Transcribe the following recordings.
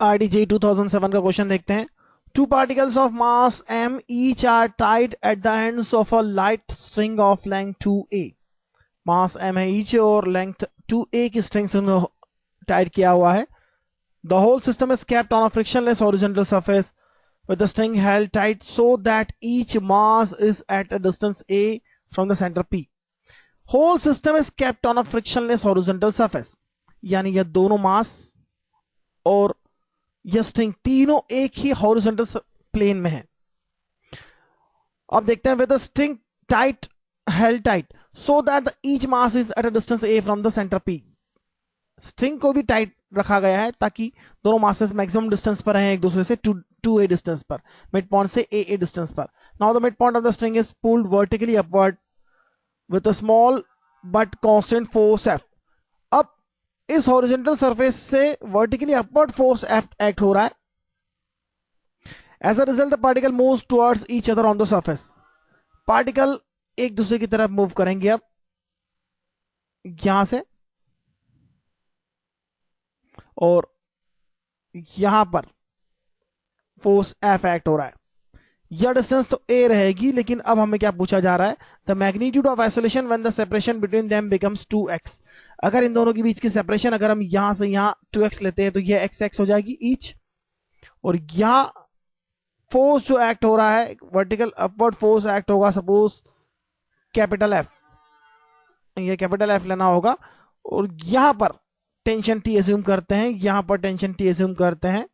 आईडीजे 2007 का क्वेश्चन देखते हैं। Two particles of mass m each are tied at the ends of a light string of length 2a। Mass m है each और length 2a की string से Tide किया हुआ है। The whole system is kept on a frictionless horizontal surface with the string held tight so that each mass is at a distance a from the center p। Whole system is kept on a frictionless horizontal surface, यानी यह दोनों मास और यह string तीनों एक ही horizontal plane में है। अब देखते हैं with the string tight held tight so that each mass is at a distance A from the centre P. String को भी टाइट रखा गया है ताकि दोनों मासेस मैक्सिमम डिस्टेंस पर हैं एक दूसरे से, टू ए डिस्टेंस पर, मिड पॉइंट से ए डिस्टेंस पर। Now the mid point of the string is pulled vertically upward with a small but constant force F. अब इस हॉरिजॉन्टल सरफेस से vertically upward force F act हो रहा है। As a result the particle moves towards each other on the surface. Particle एक दूसरे की तरफ मूव करेंगे। अब यहां से और यहां पर फोर्स एफ एक्ट हो रहा है। यह डिस्टेंस तो ए रहेगी, लेकिन अब हमें क्या पूछा जा रहा है, the magnitude of isolation when the separation between them becomes 2x। अगर इन दोनों के बीच की सेपरेशन अगर हम यहां से यहां 2x लेते हैं तो यह x हो जाएगी ईच, और यहां फोर्स जो एक्ट हो रहा है वर्टिकल अपवर्ड फोर्स एक्ट होगा सपोज कैपिटल एफ, ये कैपिटल एफ लेना होगा, और यहां पर टेंशन टी एज्यूम करते हैं, यहां पर टेंशन टी एज्यूम करते हैं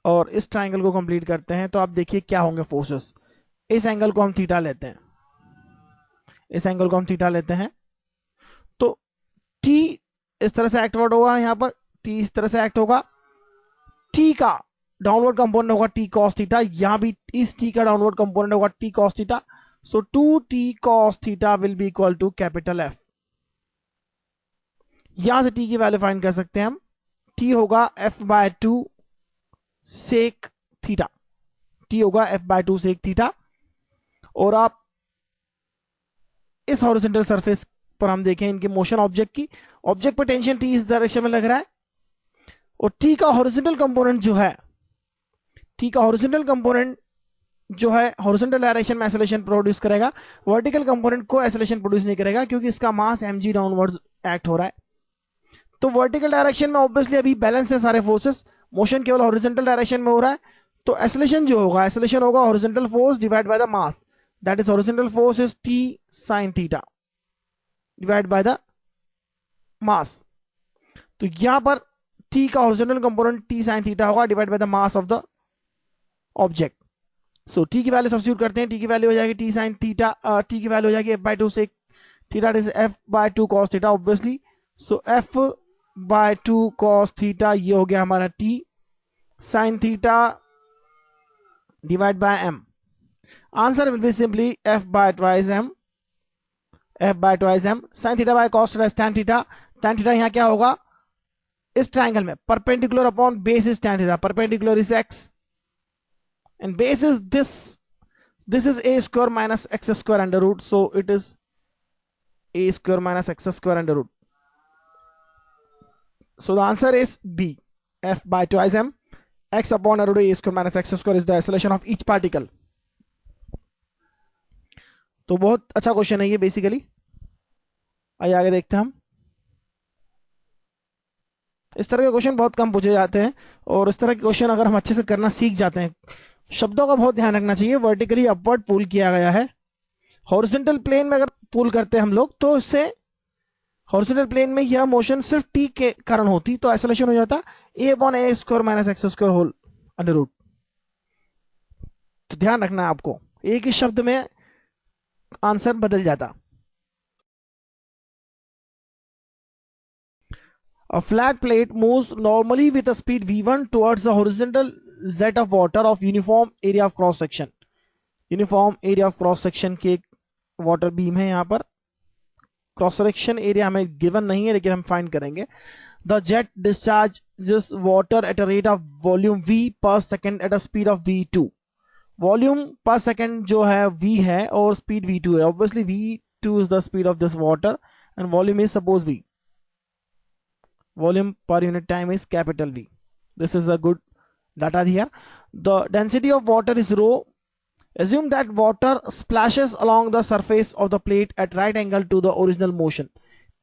और इस ट्राइंगल को कंप्लीट करते हैं। तो आप देखिए क्या होंगे फोर्सेस। इस एंगल को हम थीटा लेते हैं, इस एंगल को हम थीटा लेते हैं, तो टी इस तरह से एक्टवर्ड होगा, यहां पर टी इस तरह से एक्ट होगा, टी का डाउनवर्ड कंपोनेंट होगा टी कॉस थीटा, यहां भी इस टी का डाउनवर्ड कंपोनेंट होगा T cos theta. So 2t cos theta will be equal to capital F. यहां से टी की वैल्यू फाइंड कर सकते हैं हम। टी होगा f/2 सेक थीटा, टी होगा f/2 सेक थीटा। और आप इस हॉरिजॉन्टल सरफेस पर हम देखें इनके मोशन ऑब्जेक्ट की, ऑब्जेक्ट पर टेंशन टी इस डायरेक्शन में लग रहा है, और टी का हॉरिजॉन्टल कंपोनेंट जो है, टी का हॉरिजॉन्टल कंपोनेंट जो है हॉरिजॉन्टल डायरेक्शन में एक्सेलरेशन प्रोड्यूस करेगा, वर्टिकल कंपोनेंट को एक्सेलरेशन प्रोड्यूस नहीं करेगा क्योंकि इसका मास mg डाउनवर्ड एक्ट हो रहा है। तो वर्टिकल डायरेक्शन में ऑब्वियसली अभी बैलेंस है सारे फोर्सेस, मोशन केवल हॉरिजॉन्टल डायरेक्शन में हो रहा है, तो एक्सेलरेशन जो होगा, एक्सेलरेशन होगा horizontal force divide by the mass, that is horizontal force is t sin theta divide by the mass. तो यहां पर t का horizontal component t sin theta होगा divide by the mass of the object. So t की value substitute करते हैं, t की value हो जाएगी t sin थीटा, t की वैल्यू हो जाएगी f/2 से theta is f/2 cos theta obviously. So f/2 cos theta ये हो गया हमारा t sin theta divide bye m। Answer will be simply f/2 m, f/2 m sin theta by cos theta tan theta. tan theta यहां क्या होगा, इस triangle में perpendicular upon base is tan theta, perpendicular is x and base is this is a square minus x square under root, so it is a square minus x square under root. So the answer is B, f/2 m, x upon root a square minus x square is the acceleration of each particle. तो बहुत अच्छा question है ये basically. आइए आगे देखते हैं हम। इस तरह के क्वेश्चन बहुत कम पूछे जाते हैं, और इस तरह के क्वेश्चन अगर हम अच्छे से करना सीख जाते हैं, शब्दों का बहुत ध्यान रखना चाहिए। वर्टिकली अपवर्ड पुल किया गया है, हॉरिजॉन्टल प्लेन में अगर पुल करते हैं हम लोग तो इससे हॉरिजॉन्टल प्लेन में यह मोशन सिर्फ टी के कारण होती, तो एक्सेलरेशन हो जाता a/a square minus x square whole under root. तो ध्यान रखना है आपको, एक ही शब्द में आंसर बदल जाता। A flat plate moves normally with a speed v1 towards the horizontal z of water of uniform area of cross section। Uniform area of cross section के वाटर बीम है, यहां पर क्रॉस सेक्शन एरिया हमें given नहीं है लेकिन हम find करेंगे। The jet discharges water at a rate of volume v पर second at a speed of v2। Volume पर सेकेंड जो है v है और स्पीड v2 है, obviously v2 is the speed of this water and volume is suppose v, volume पर unit time is capital V। This is a good data here. The density of water is rho. Assume that water splashes along the surface of the plate at right angle to the original motion.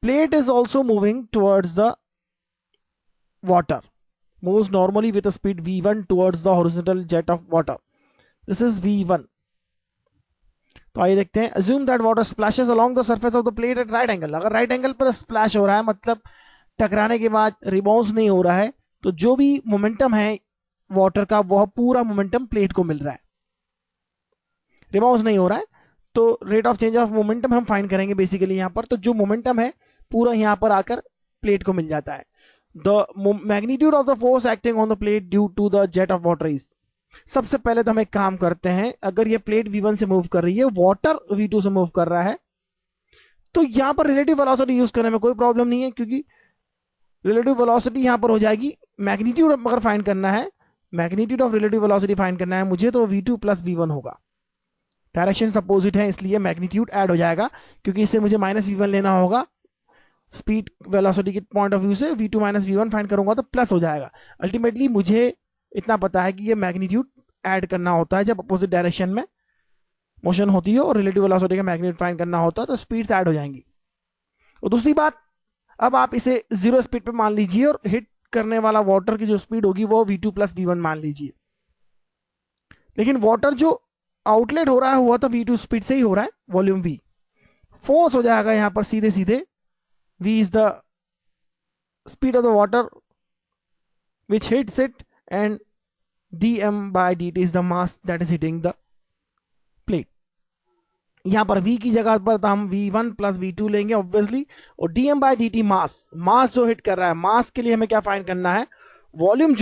Plate is also moving towards the water. Moves normally with a speed v1 towards the horizontal jet of water. This is v1. तो आइए देखते हैं. Assume that water splashes along the surface of the plate at right angle. अगर right angle पर splash हो रहा है, मतलब टकराने के बाद रिबाउंस नहीं हो रहा है, तो जो भी मोमेंटम है वाटर का वह पूरा मोमेंटम प्लेट को मिल रहा है. रिबाउंस नहीं हो रहा है तो rate of change of momentum हम फाइंड करेंगे बेसिकली यहां पर. तो जो मोमेंटम है पूरा यहां पर आकर प्लेट को मिल जाता है. The magnitude of the force acting on the plate due to the jet of water is. सबसे पहले तो हम एक काम करते हैं. अगर ये प्लेट v1 से मूव कर रही है, वाटर v2 से मूव कर रहा है, तो यहां पर रिलेटिव वेलोसिटी यूज करने में कोई प्रॉब्लम नहीं है, क्योंकि रिलेटिव वेलोसिटी यहां पर हो जाएगी. मैग्नीट्यूड अगर फाइंड करना है, magnitude of relative velocity find करना है मुझे, तो v2 प्लस v1 होगा. डायरेक्शन अपोजिट है इसलिए मैग्नीट्यूड ऐड हो जाएगा, क्योंकि इससे मुझे माइनस v1 लेना होगा. स्पीड वेलोसिटी के पॉइंट ऑफ व्यू से v2 माइनस v1 फाइंड करूंगा तो प्लस हो जाएगा. अल्टीमेटली मुझे इतना पता है कि ये मैग्नीट्यूड ऐड करना होता है जब अपोजिट डायरेक्शन में मोशन होती है और रिलेटिव वेलोसिटी का मैग्नीट्यूड फाइंड करना होता है, तो स्पीड ऐड हो जाएंगी. और दूसरी बात, अब आप इसे जीरो स्पीड पे मान लीजिए और हिट करने वाला वाटर की जो स्पीड होगी वो v2 प्लस v1 मान लीजिए. लेकिन वाटर जो आउटलेट हो रहा है हुआ तो v2 स्पीड से ही हो रहा है, वॉल्यूम v. फोर्स हो जाएगा यहां पर सीधे सीधे v is the speed of the water which hits it and dm by dt is the mass that is hitting the plate. यहां पर v की जगह पर तो हम v1 प्लस v2 लेंगे ऑब्वियसली, और dm by dt मास जो हिट कर रहा है, मास के लिए हमें क्या फाइंड करना है, वॉल्यूम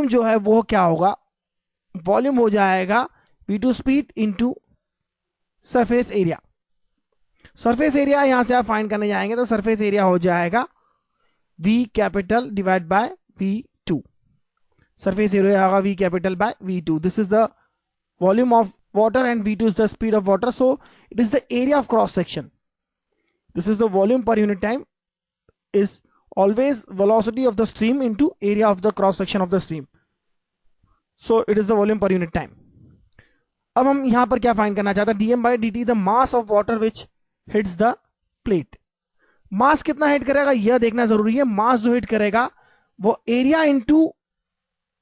जो है वो क्या होगा, वॉल्यूम हो जाएगा v2 speed into surface area. Surface area यहां से आप फाइंड करने जाएंगे तो सरफेस एरिया हो जाएगा v capital divide by v2. Surface area होगा v capital by v2. This is the volume of water and v2 is the speed of water, so it is the area of cross section. This is the volume per unit time is always velocity of the stream into area of the cross section of the stream, so it is the volume per unit time. अब हम यहां पर क्या find करना चाहते हैं, dm by dt the mass of water which hits the plate. मास कितना hit करेगा यह देखना जरूरी है. मास जो हिट करेगा वो area into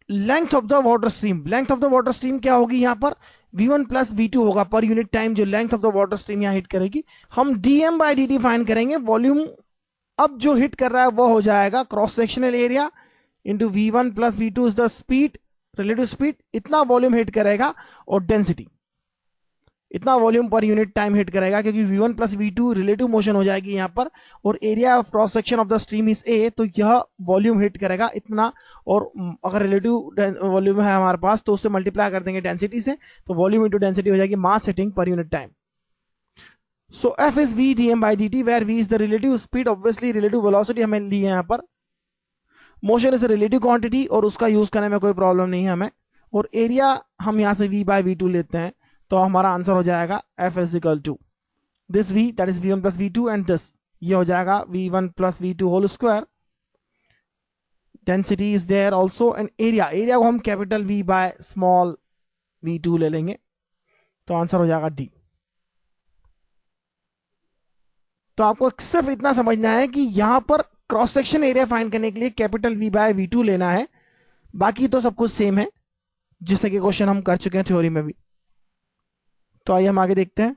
length of the water stream. Length of the water stream क्या होगी, यहां पर v1 प्लस v2 होगा पर यूनिट टाइम, जो length of the water stream यहां हिट करेगी. हम dm by dt फाइंड करेंगे. वॉल्यूम अब जो हिट कर रहा है वो हो जाएगा cross sectional area into v1 plus v2 is the speed, relative speed. इतना वॉल्यूम हिट करेगा और डेंसिटी इतना वॉल्यूम पर यूनिट टाइम हिट करेगा, क्योंकि v1 plus v2 relative motion हो जाएगी यहां पर, और area of cross section of the stream is a, तो यह वॉल्यूम हिट करेगा इतना. और अगर रिलेटिव वॉल्यूम है हमारे पास तो उससे मल्टीप्लाई कर देंगे डेंसिटी से, तो वॉल्यूम इंटू डेंसिटी हो जाएगी mass hitting per unit time. So f is v dm by dt where v is the relative speed. Obviously relative velocity हमें ली है यहां पर. Motion is a relative quantity और उसका यूज करने में कोई प्रॉब्लम नहीं है हमें. और एरिया हम यहां से v by v2 लेते हैं, तो हमारा आंसर हो जाएगा f is equal to this v, that is v1 plus v2, and this ये हो जाएगा v1 plus v2 whole square. Density is there also, and area को हम capital V by small v2 ले लेंगे, तो आंसर हो जाएगा D. तो आपको सिर्फ इतना समझना है कि यहां पर क्रॉस सेक्शन एरिया फाइंड करने के लिए कैपिटल V बाय v2 लेना है, बाकी तो सब कुछ सेम है जिससे कि क्वेश्चन हम कर चुके हैं थ्योरी में भी. तो आइए हम आगे देखते हैं.